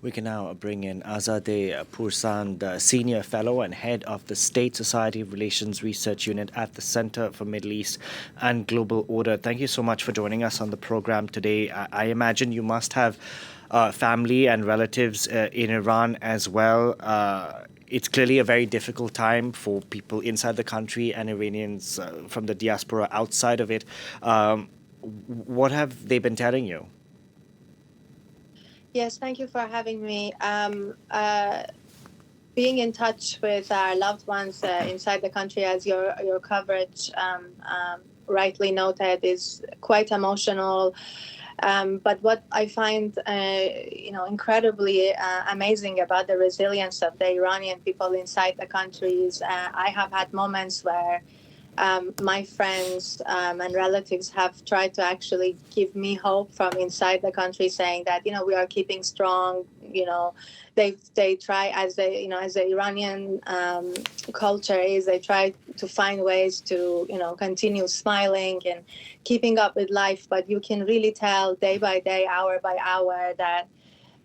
We can now bring in Azadeh Pourzand, Senior Fellow and Head of the State Society Relations Research Unit at the Center for Middle East and Global Order. Thank you so much for joining us on the program today. I imagine you must have family and relatives in Iran as well. It's clearly a very difficult time for people inside the country and Iranians from the diaspora outside of it. What have they been telling you? Yes, thank you for having me. Being in touch with our loved ones inside the country, as your coverage rightly noted, is quite emotional. But what I find, incredibly amazing about the resilience of the Iranian people inside the country is I have had moments where my friends and relatives have tried to actually give me hope from inside the country, saying that we are keeping strong. They try, as the Iranian culture is, they try to find ways to continue smiling and keeping up with life. But you can really tell day by day, hour by hour, that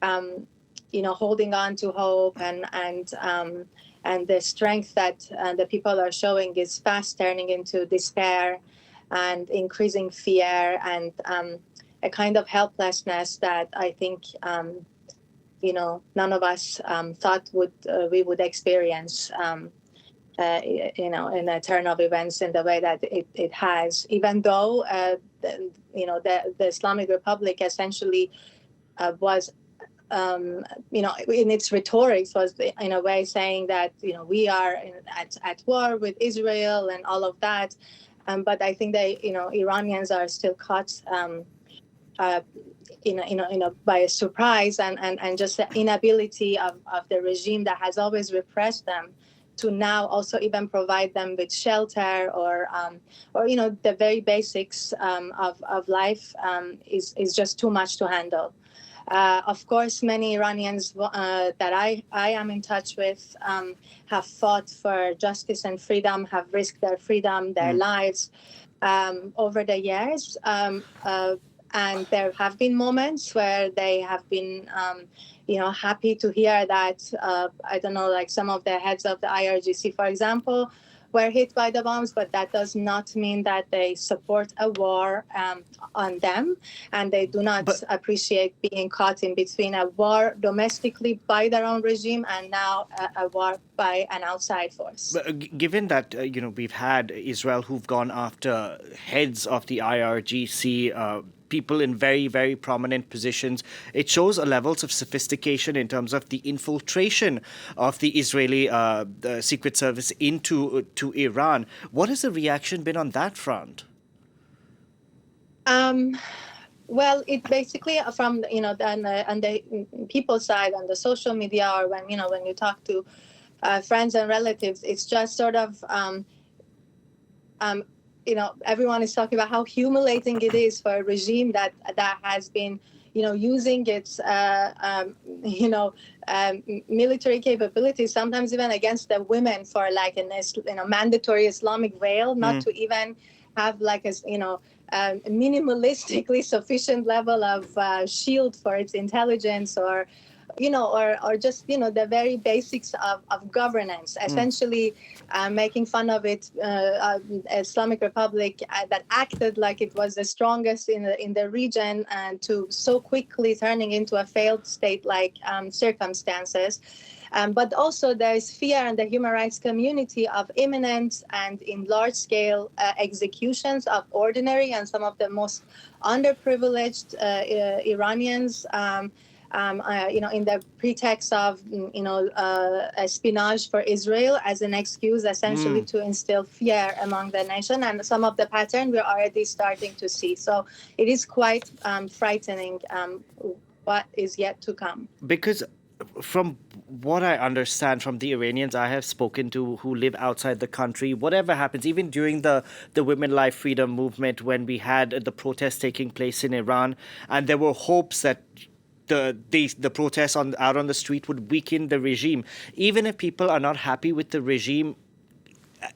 holding on to hope and the strength that the people are showing is fast turning into despair and increasing fear and a kind of helplessness that I think none of us thought we would experience. In a turn of events in the way that it has, even though the Islamic Republic essentially was in its rhetorics was in a way saying that we are at war with Israel and all of that, but I think Iranians are still caught uh, by a surprise and just the inability of the regime that has always repressed them to now also even provide them with shelter or the very basics of life is just too much to handle. Of course, many Iranians that I am in touch with have fought for justice and freedom, have risked their freedom, their lives over the years. And there have been moments where they have been, happy to hear that, I don't know, like some of the heads of the IRGC, for example, were hit by the bombs, but that does not mean that they support a war on them, and they do not appreciate being caught in between a war domestically by their own regime and now a war by an outside force. But given that we've had Israel who've gone after heads of the IRGC, people in very, very prominent positions, it shows a levels of sophistication in terms of the infiltration of the Israeli the Secret Service into to Iran. What has the reaction been on that front? Well, it basically from on the people's side, on the social media, or when you talk to friends and relatives, it's just sort of everyone is talking about how humiliating it is for a regime that has been using its military capabilities, sometimes even against the women, for like a mandatory Islamic veil, not to even have like a minimalistically sufficient level of shield for its intelligence, or just the very basics of governance, essentially making fun of it, Islamic Republic that acted like it was the strongest in the region, and to so quickly turning into a failed state like circumstances. But also there is fear in the human rights community of imminent and in large-scale executions of ordinary and some of the most underprivileged Iranians, in the pretext of espionage for Israel as an excuse, essentially to instill fear among the nation. And some of the pattern we're already starting to see. So it is quite frightening what is yet to come. Because from what I understand from the Iranians I have spoken to who live outside the country, whatever happens, even during the Women Life Freedom movement, when we had the protests taking place in Iran, and there were hopes that the protests out on the street would weaken the regime. Even if people are not happy with the regime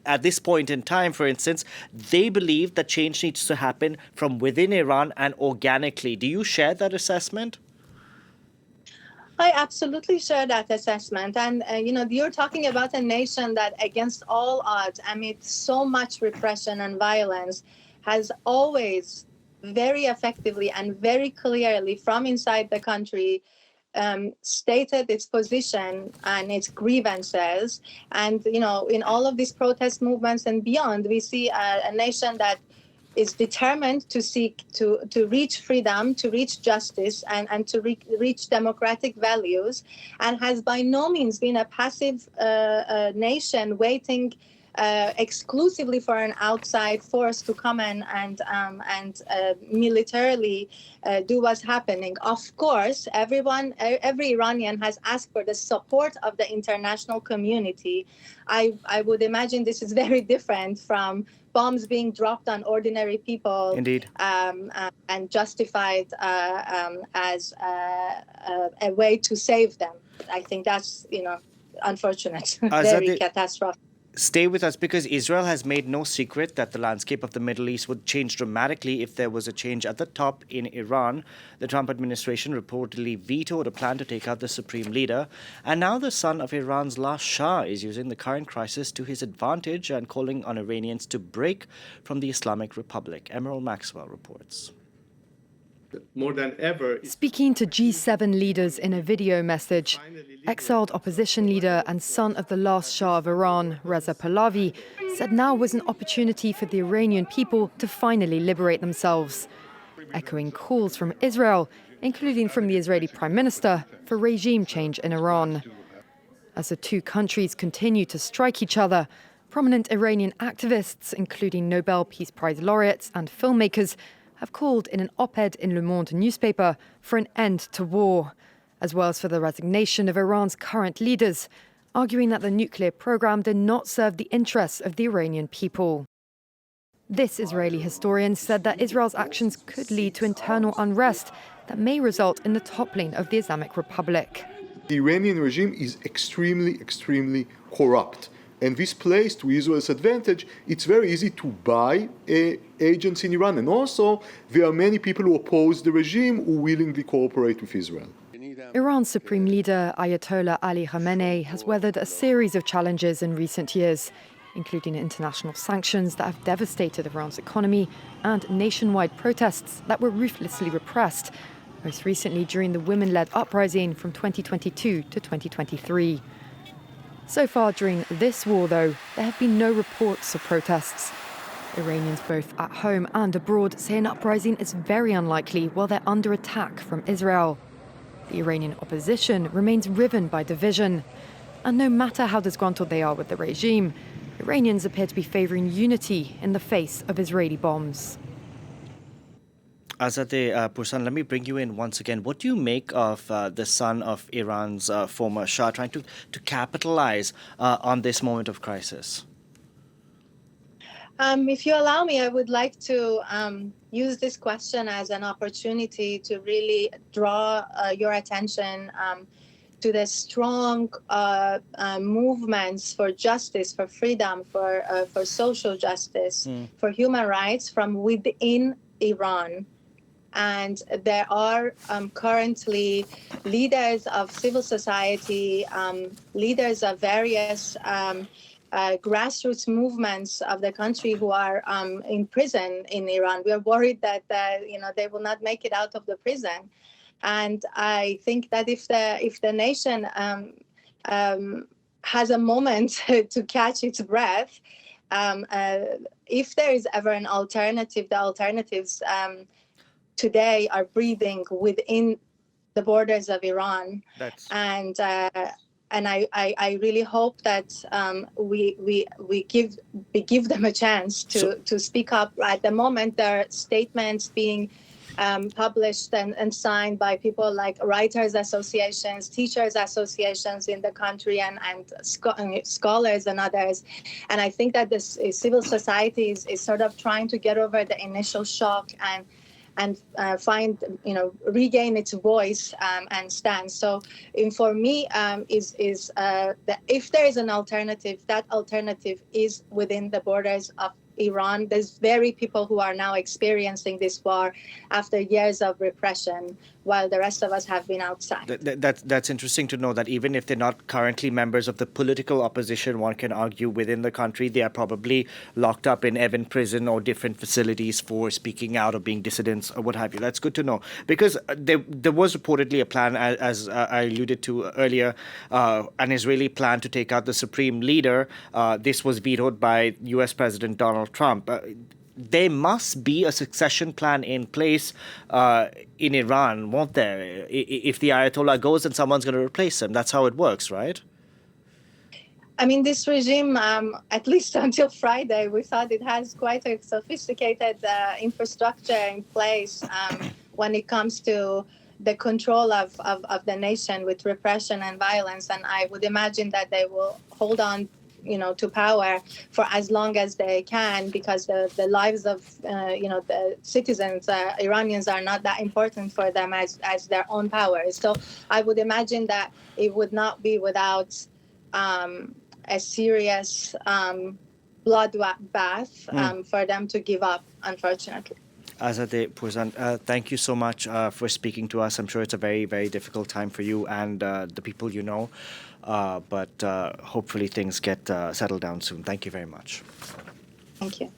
at this point in time, for instance, they believe that change needs to happen from within Iran and organically. Do you share that assessment? I absolutely share that assessment. And, you're talking about a nation that, against all odds, amid so much repression and violence, has always very effectively and very clearly from inside the country stated its position and its grievances. And, in all of these protest movements and beyond, we see a nation that is determined to seek to reach freedom, to reach justice, and to reach democratic values, and has by no means been a passive nation waiting exclusively for an outside force to come in and militarily do what's happening. Of course, every Iranian has asked for the support of the international community. I would imagine this is very different from bombs being dropped on ordinary people. Indeed. And justified as a way to save them. I think that's, unfortunate, very catastrophic. Stay with us, because Israel has made no secret that the landscape of the Middle East would change dramatically if there was a change at the top in Iran. The Trump administration reportedly vetoed a plan to take out the supreme leader. And now the son of Iran's last Shah is using the current crisis to his advantage and calling on Iranians to break from the Islamic Republic. Emerald Maxwell reports. More than ever. Speaking to G7 leaders in a video message, exiled opposition leader and son of the last Shah of Iran, Reza Pahlavi, said now was an opportunity for the Iranian people to finally liberate themselves, echoing calls from Israel, including from the Israeli Prime Minister, for regime change in Iran. As the two countries continue to strike each other, prominent Iranian activists, including Nobel Peace Prize laureates and filmmakers, have called in an op-ed in Le Monde newspaper for an end to war, as well as for the resignation of Iran's current leaders, arguing that the nuclear program did not serve the interests of the Iranian people. This Israeli historian said that Israel's actions could lead to internal unrest that may result in the toppling of the Islamic Republic. The Iranian regime is extremely corrupt. And this plays to Israel's advantage. It's very easy to buy agents in Iran. And also, there are many people who oppose the regime who willingly cooperate with Israel. Iran's supreme leader, Ayatollah Ali Khamenei, has weathered a series of challenges in recent years, including international sanctions that have devastated Iran's economy and nationwide protests that were ruthlessly repressed, most recently during the women-led uprising from 2022 to 2023. So far during this war, though, there have been no reports of protests. Iranians both at home and abroad say an uprising is very unlikely while they're under attack from Israel. The Iranian opposition remains riven by division. And no matter how disgruntled they are with the regime, Iranians appear to be favouring unity in the face of Israeli bombs. Azadeh Pourzand, let me bring you in once again. What do you make of the son of Iran's former Shah trying to capitalize on this moment of crisis? If you allow me, I would like to use this question as an opportunity to really draw your attention to the strong movements for justice, for freedom, for social justice, for human rights from within Iran. And there are currently leaders of civil society, leaders of various grassroots movements of the country who are in prison in Iran. We are worried that they will not make it out of the prison. And I think that if the nation has a moment to catch its breath, if there is ever an alternative, the alternatives today are breathing within the borders of Iran. And I really hope that we give them a chance to speak up. At the moment, there are statements being published and signed by people like writers associations, teachers associations in the country, and scholars and others. And I think that this civil society is sort of trying to get over the initial shock and find, regain its voice and stand. So, for me, is that if there is an alternative, that alternative is within the borders of Iran. There's very people who are now experiencing this war after years of repression, while the rest of us have been outside. That's interesting to know that even if they're not currently members of the political opposition, one can argue within the country, they are probably locked up in Evin prison or different facilities for speaking out or being dissidents or what have you. That's good to know, because there was reportedly a plan, as I alluded to earlier, an Israeli plan to take out the supreme leader. This was vetoed by U.S. President Donald Trump. There must be a succession plan in place in Iran, won't there? If the Ayatollah goes, then someone's going to replace him. That's how it works, right? I mean, this regime, at least until Friday, we thought it has quite a sophisticated infrastructure in place when it comes to the control of the nation with repression and violence. And I would imagine that they will hold on, to power for as long as they can, because the lives of, the citizens, Iranians, are not that important for them as their own power. So I would imagine that it would not be without a serious bloodbath for them to give up, unfortunately. Azadeh Pourzand, thank you so much for speaking to us. I'm sure it's a very, very difficult time for you and the people you know, but hopefully things get settled down soon. Thank you very much. Thank you.